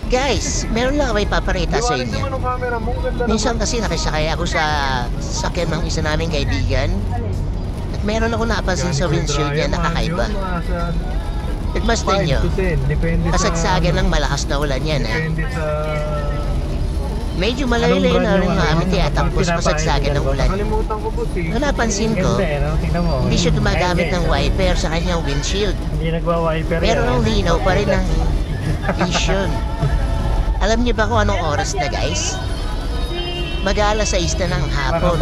Guys, meron lang ako ipapakita sa inyo. Minsan kasi nakisakay ako sa sakyan ng isa naming kaibigan. At meron ako napansin sa windshield niya nakakaiba. Nagmasdan nyo. Kasagsagan ng malakas na ulan yan Medyo malayo-layo na rin namin tiyatakbo sa kasagsagan ng ulan. Ang napansin ko, hindi siya gumagamit ng wiper sa kanyang windshield. Pero ang linaw pa rin ang vision. Alam niyo ba kung anong oras na guys? Mag-alas 6 na ng hapon.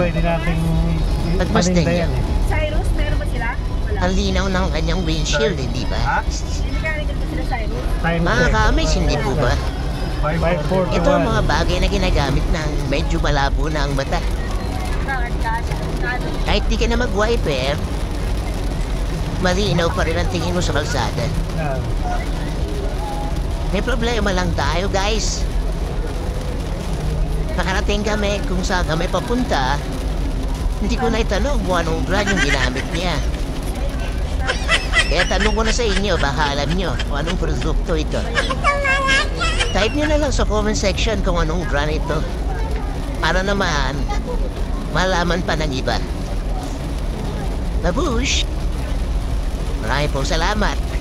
Pagmasdan niyo. Cyrus, meron ba sila? Wala. Ang linaw ng kanyang windshield, hindi ba? Hindi ka rin sila Cyrus. Mga kamis, hindi po ba? Ito ang mga bagay na ginagamit ng medyo malabo na ang mata. Kahit di ka na mag-wiper, malinaw pa rin ang tingin mo sa kalsada. May problema lang tayo guys. Nakarating kami kung saan kami papunta. Hindi ko na itanong kung anong brand yung ginamit niya. Kaya tanong ko na sa inyo, baka alam nyo kung anong produkto ito. Type nyo na lang sa comment section kung anong brand ito. Para naman, malaman pa ng iba. Babush! Maraming pong salamat.